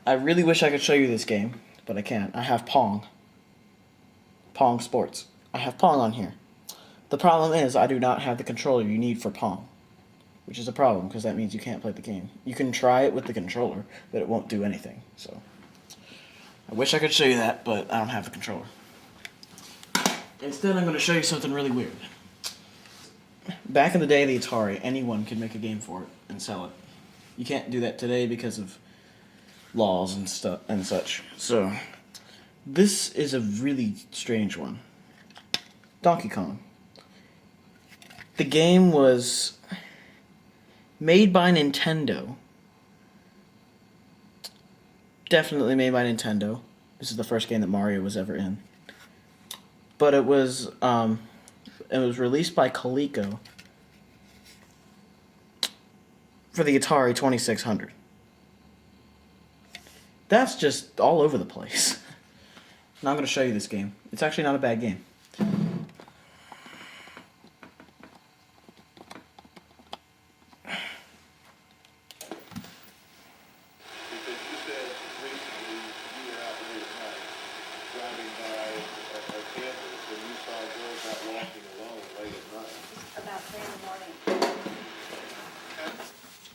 I really wish I could show you this game, but I can't. I have Pong. Pong Sports. I have Pong on here. The problem is I do not have the controller you need for Pong, which is a problem because that means you can't play the game. You can try it with the controller, but it won't do anything. So I wish I could show you that, but I don't have the controller. Instead, I'm going to show you something really weird. Back in the day of the Atari, anyone could make a game for it and sell it. You can't do that today because of laws and stuff and such. So this is a really strange one. Donkey Kong. The game was made by Nintendo. Definitely made by Nintendo. This is the first game that Mario was ever in. But it was released by Coleco for the Atari 2600. That's just all over the place. Now I'm going to show you this game. It's actually not a bad game.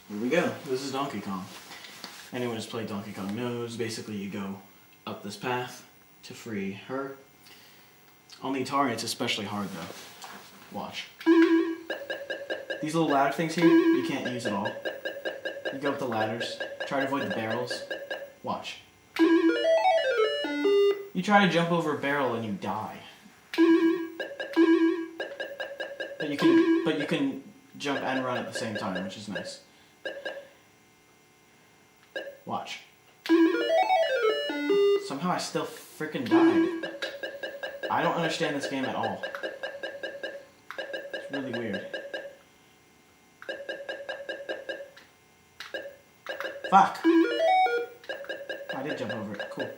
Here we go. This is Donkey Kong. Anyone who's played Donkey Kong knows, basically you go up this path to free her. On the Atari, it's especially hard though. Watch. These little ladder things here, you can't use at all. You go up the ladders, try to avoid the barrels. Watch. You try to jump over a barrel and you die. But you can jump and run at the same time, which is nice. Watch. Somehow I still freaking died. I don't understand this game at all. It's really weird. Fuck! I did jump over it. Cool.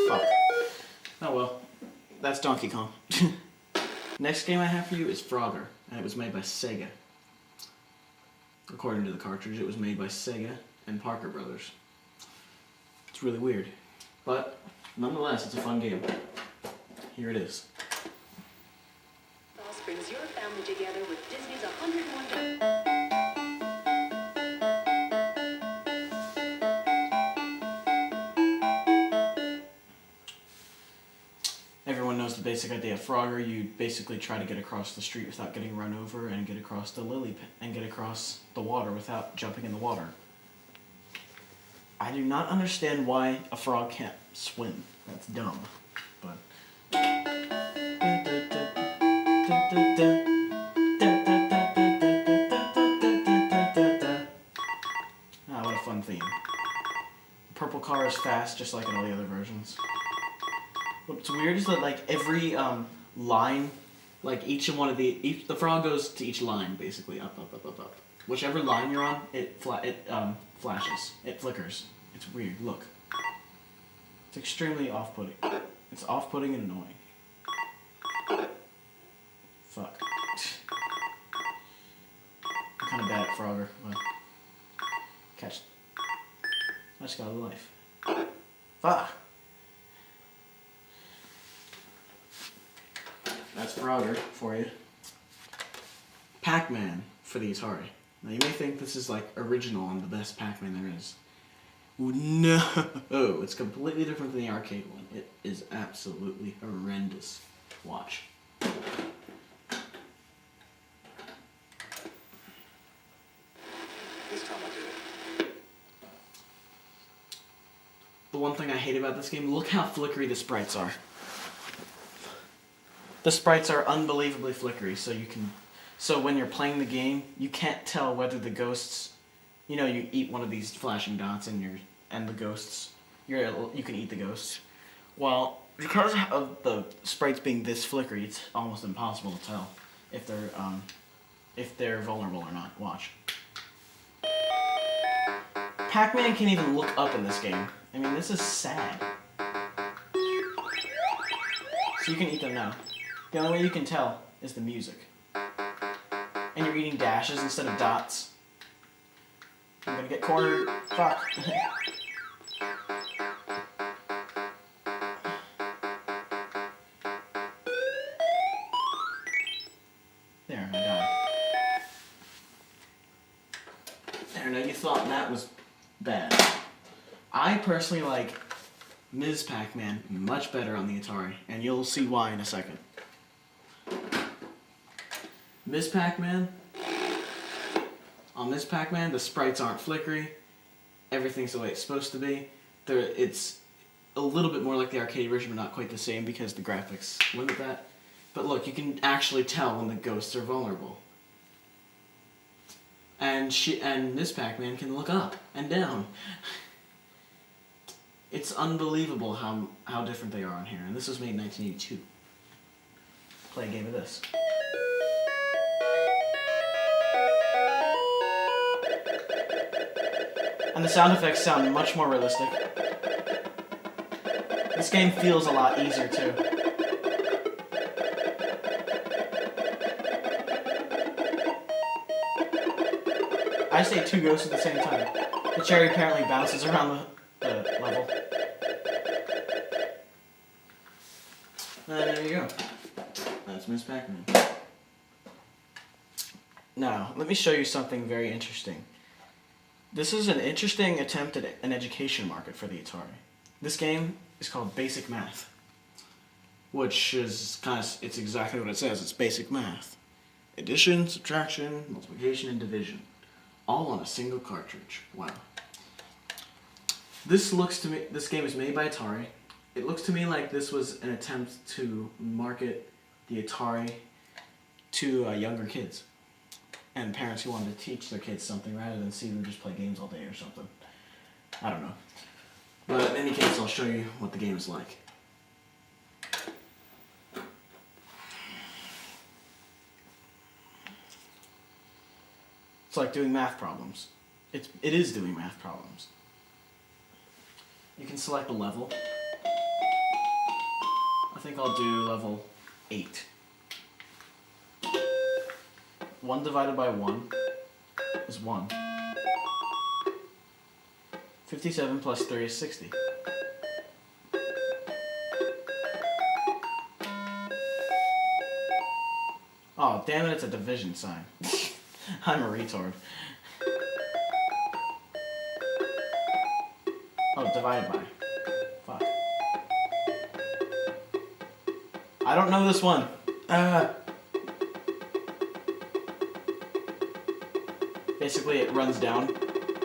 Fuck. Oh well. That's Donkey Kong. Next game I have for you is Frogger, and it was made by Sega. According to the cartridge, it was made by Sega and Parker Brothers. It's really weird. But, nonetheless, it's a fun game. Here it is. Brings your family together with Disney's 101 Days. Everyone knows the basic idea of Frogger. You basically try to get across the street without getting run over and get across the lily pit and get across the water without jumping in the water. I do not understand why a frog can't swim. That's dumb. But what a fun theme. The purple car is fast just like in all the other versions. What's weird is that like every line, like each frog goes to each line basically, up. Whichever line you're on, it flashes, it flickers. It's weird. Look, it's extremely off-putting. It's off-putting and annoying. Fuck. I'm kind of bad at Frogger, but catch. I just got a life. Fuck. That's Frogger for you. PacMan for the Atari. Now you may think this is like original and the best PacMan there is. No, it's completely different than the arcade one. It is absolutely horrendous. Watch. The one thing I hate about this game, look how flickery the sprites are. The sprites are unbelievably flickery, so when you're playing the game, you can't tell whether the ghosts, you know, you eat one of these flashing dots and the ghosts, you can eat the ghosts. Well, because of the sprites being this flickery, it's almost impossible to tell if they're vulnerable or not. Watch. Pac-Man can't even look up in this game. I mean, this is sad. So you can eat them now. The only way you can tell is the music. And you're eating dashes instead of dots. I'm gonna get cornered. Fuck. There, I died. There, now you thought that was bad. I personally like Ms. Pac-Man much better on the Atari, and you'll see why in a second. Ms. Pac-Man, on Ms. Pac-Man, the sprites aren't flickery, everything's the way it's supposed to be. It's a little bit more like the arcade version, but not quite the same because the graphics limit that. But look, you can actually tell when the ghosts are vulnerable. And Ms. Pac-Man can look up and down. It's unbelievable how different they are on here. And this was made in 1982. Play a game of this. And the sound effects sound much more realistic. This game feels a lot easier too. I say two ghosts at the same time. The cherry apparently bounces around the level. And there you go. That's Ms. Pac-Man. Now, let me show you something very interesting. This is an interesting attempt at an education market for the Atari. This game is called Basic Math, which is it's exactly what it says. It's basic math. Addition, subtraction, multiplication, and division. All on a single cartridge. Wow. This game is made by Atari. It looks to me like this was an attempt to market the Atari to younger kids and parents who wanted to teach their kids something rather than see them just play games all day or something. I don't know. But in any case, I'll show you what the game is like. It's like doing math problems. It is doing math problems. You can select a level. I think I'll do level 8. 1 divided by 1 is 1. 57 plus 3 is 60. Oh, damn it, it's a division sign. I'm a retard. Oh, divided by. Fuck. I don't know this one. Basically, it runs down.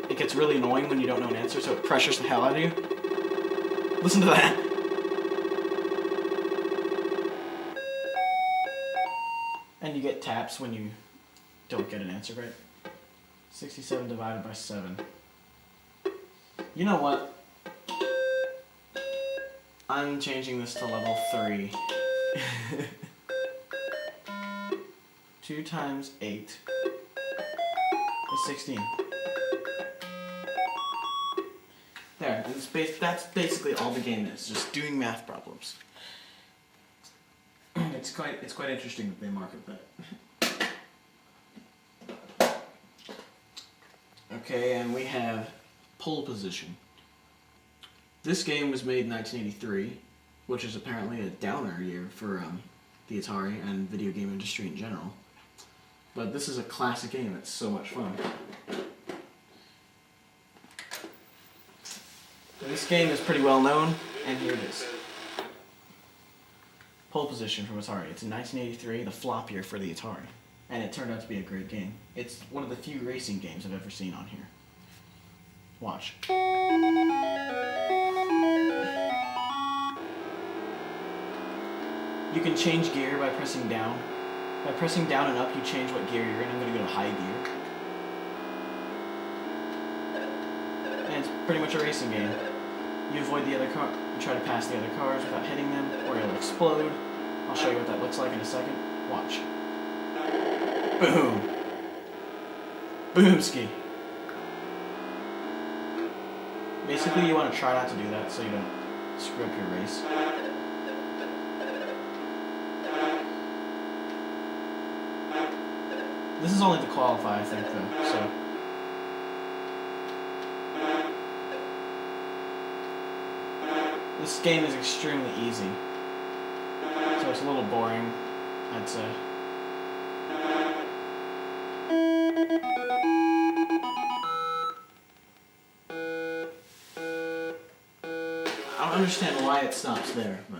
It gets really annoying when you don't know an answer, so it pressures the hell out of you. Listen to that. And you get taps when you don't get an answer right. 67 divided by 7. You know what? I'm changing this to level 3. 2 times 8 is 16. There, that's basically all the game is, just doing math problems. It's quite interesting that they market that. Okay, and we have Pole Position. This game was made in 1983, which is apparently a downer year for the Atari and video game industry in general. But this is a classic game, it's so much fun. This game is pretty well known, and here it is. Pole Position from Atari. It's in 1983, the flop year for the Atari. And it turned out to be a great game. It's one of the few racing games I've ever seen on here. Watch. You can change gear by pressing down. By pressing down and up, you change what gear you're in. I'm going to go to high gear. And it's pretty much a racing game. You avoid the other car, you try to pass the other cars without hitting them, or you'll explode. I'll show you what that looks like in a second. Watch. Boom. Boomski. Basically, you want to try not to do that so you don't screw up your race. This is only to qualify, I think, though, so... This game is extremely easy. So it's a little boring, I'd say. I don't understand why it stops there, but...